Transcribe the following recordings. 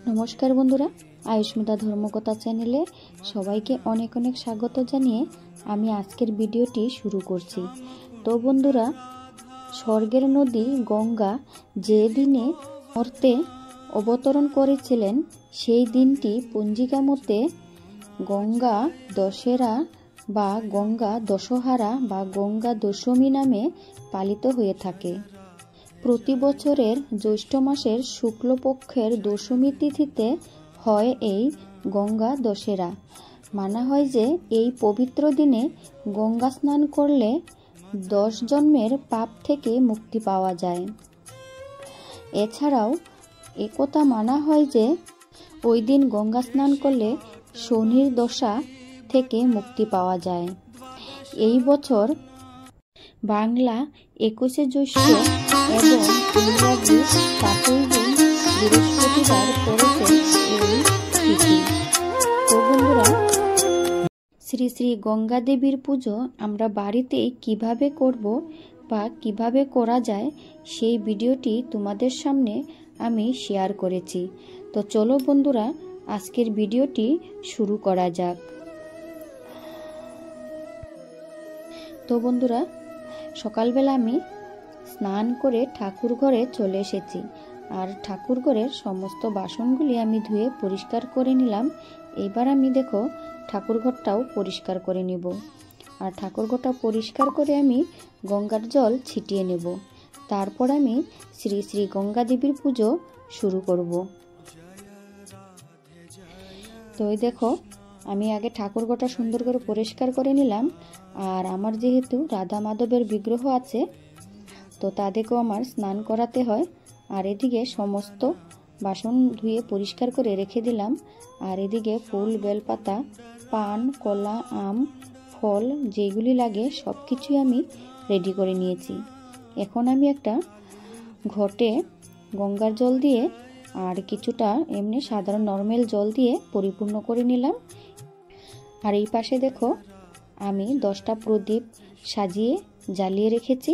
নমস্কার বন্ধুরা, আয়ুষ্মিতা ধর্মকথা চ্যানেলে সবাইকে অনেক অনেক স্বাগত জানিয়ে আমি আজকের ভিডিওটি শুরু করছি। তো বন্ধুরা, স্বর্গের নদী গঙ্গা যে দিনে মর্তে অবতরণ করেছিলেন সেই দিনটি পঞ্জিকা মতে গঙ্গা দশেরা বা গঙ্গা দশহারা বা গঙ্গা দশমী নামে পালিত হয়ে থাকে। প্রতি বছরের জ্যৈষ্ঠ মাসের শুক্লপক্ষের দশমী তিথিতে হয় এই গঙ্গা দশেরা। মানা হয় যে এই পবিত্র দিনে গঙ্গা স্নান করলে 10 জন্মের পাপ থেকে মুক্তি পাওয়া যায়। এছাড়াও একথা মানা হয় যে ওই দিন গঙ্গা স্নান করলে শনির দশা থেকে মুক্তি পাওয়া যায়। এই বছর বাংলা 21শে জ্যৈষ্ঠ এবং ইংরাজি 7ই জুন বৃহস্পতিবার পড়েছে এই তিথি। তো বন্ধুরা, শ্রী শ্রী গঙ্গা দেবীর পুজো আমরা বাড়িতেই কিভাবে করব বা কিভাবে করা যায় সেই ভিডিওটি তোমাদের সামনে আমি শেয়ার করেছি। তো চলো বন্ধুরা, আজকের ভিডিওটি শুরু করা যাক। তো বন্ধুরা, সকালবেলা আমি স্নান করে ঠাকুর ঘরে চলে এসেছি। আর ঠাকুর ঘরের সমস্ত বাসনগুলি আমি ধুয়ে পরিষ্কার করে নিলাম। এবার আমি দেখো ঠাকুর ঘরটাও পরিষ্কার করে নেব। আর ঠাকুর ঘরটা পরিষ্কার করে আমি গঙ্গার জল ছিটিয়ে নেব। তারপর আমি শ্রী শ্রী গঙ্গা দেবীর পুজো শুরু করব। তো এই দেখো, আমি আগে ঠাকুর ঘরটা সুন্দর করে পরিষ্কার করে নিলাম। আর আমার যেহেতু রাধা মাধবের বিগ্রহ আছে, তো তাদেরকেও আমার স্নান করাতে হয়। আর এদিকে সমস্ত বাসন ধুয়ে পরিষ্কার করে রেখে দিলাম। আর এদিকে ফুল, বেলপাতা, পান, কলা, আম, ফল যেগুলি লাগে সব কিছুই আমি রেডি করে নিয়েছি। এখন আমি একটা ঘটে গঙ্গার জল দিয়ে আর কিছুটা এমনি সাধারণ নর্মাল জল দিয়ে পরিপূর্ণ করে নিলাম। আর এই পাশে দেখো আমি 10টা প্রদীপ সাজিয়ে জ্বালিয়ে রেখেছি।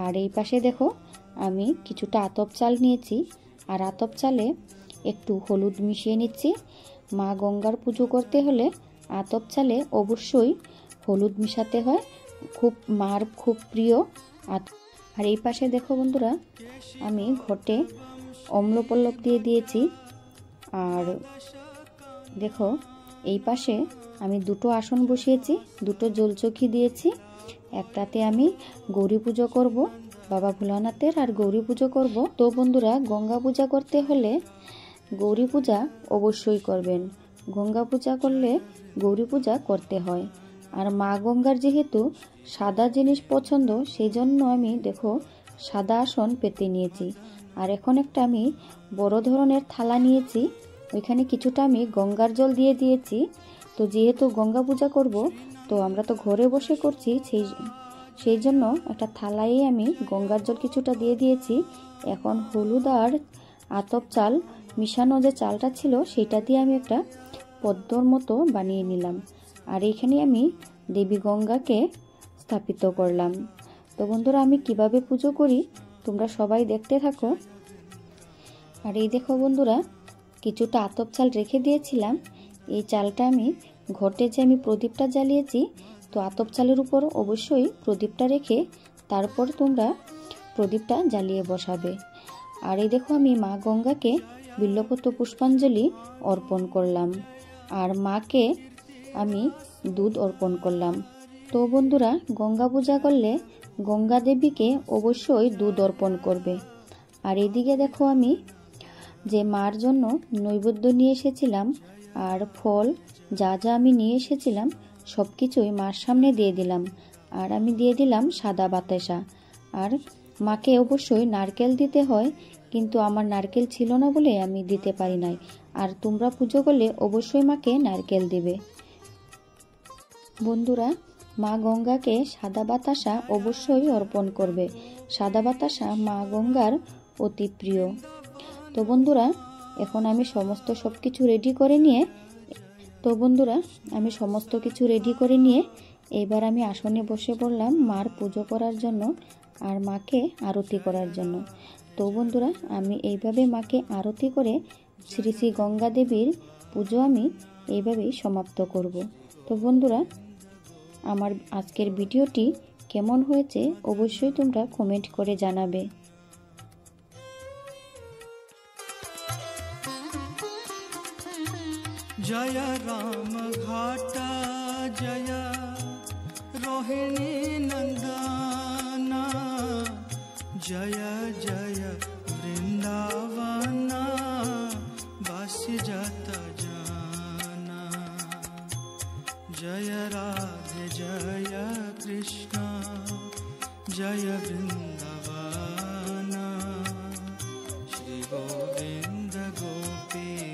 আর এই পাশে দেখো আমি কিছুটা আতপ চাল নিয়েছি। আর আতপ চালে একটু হলুদ মিশিয়ে নিচ্ছি। মা গঙ্গার পুজো করতে হলে আতপ চালে অবশ্যই হলুদ মিশাতে হয়, মার খুব প্রিয়। আর এই পাশে দেখো বন্ধুরা, আমি ঘটে অম্লপল্লব দিয়ে দিয়েছি। আর দেখো এই পাশে আমি 2টো আসন বসিয়েছি, 2টো জলচৌকি দিয়েছি। একটাতে আমি গৌরী পুজো করব, বাবা ভোলানাথের আর গৌরী পুজো করব। তো বন্ধুরা, গঙ্গা পূজা করতে হলে গৌরী পূজা অবশ্যই করবেন। গঙ্গা পূজা করলে গৌরী পূজা করতে হয়। আর মা গঙ্গার যেহেতু সাদা জিনিস পছন্দ, সেই জন্য আমি দেখো সাদা আসন পেতে নিয়েছি। আর এখন একটা আমি বড় ধরনের থালা নিয়েছি, ওইখানে কিছুটা আমি গঙ্গার জল দিয়ে দিয়েছি। তো যেহেতু গঙ্গা পূজা করব, তো আমরা তো ঘরে বসে করছি, সেই জন্য একটা থালায় আমি গঙ্গার জল কিছুটা দিয়ে দিয়েছি। এখন হলুদ আর আতপ চাল মিশানো যে চালটা ছিল সেটা দিয়ে আমি একটা পদ্মর মতো বানিয়ে নিলাম। আর এইখানে আমি দেবী গঙ্গাকে স্থাপিত করলাম। তো বন্ধুরা, আমি কিভাবে পুজো করি তোমরা সবাই দেখতে থাকো। আর এই দেখো বন্ধুরা, কিছুটা আতপ চাল রেখে দিয়েছিলাম। এই চালটা আমি ঘটে যে আমি প্রদীপটা জ্বালিয়েছি, তো আতপ চালের উপর অবশ্যই প্রদীপটা রেখে তারপর তোমরা প্রদীপটা জ্বালিয়ে বসাবে। আর এই দেখো আমি মা গঙ্গাকে বিল্লপত্র পুষ্পাঞ্জলি অর্পণ করলাম। আর মাকে আমি দুধ অর্পণ করলাম। তো বন্ধুরা, গঙ্গা পূজা করলে গঙ্গা দেবীকে অবশ্যই দুধ অর্পণ করবে। আর এদিকে দেখো আমি যে মার জন্য নৈবেদ্য নিয়ে এসেছিলাম আর ফল যা যা আমি নিয়ে এসেছিলাম সব কিছুই মার সামনে দিয়ে দিলাম। আর আমি দিয়ে দিলাম সাদা বাতাসা। আর মাকে অবশ্যই নারকেল দিতে হয়, কিন্তু আমার নারকেল ছিল না বলে আমি দিতে পারি নাই। আর তোমরা পুজো করলে অবশ্যই মাকে নারকেল দেবে। বন্ধুরা, মা গঙ্গাকে সাদা বাতাসা অবশ্যই অর্পণ করবে। সাদা বাতাসা মা গঙ্গার অতি প্রিয়। তো বন্ধুরা, এখন আমি সব কিছু রেডি করে নিয়ে এবার আমি আসনে বসে পড়লাম মার পুজো করার জন্য। আর মাকে আরতি করার জন্য। তো বন্ধুরা, আমি এইভাবে মাকে আরতি করে শ্রী শ্রী গঙ্গা দেবীর পুজো আমি এইভাবেই সমাপ্ত করব। তো বন্ধুরা, আমার আজকের ভিডিওটি কেমন হয়েছে অবশ্যই তোমরা কমেন্ট করে জানাবে। जय राम घाटा जय रोहिणी नंदना, जय जय वृंदावना वास्य जाता जाना। जय राधे जय कृष्ण जय वृंदावना, श्री गोविंद गोपी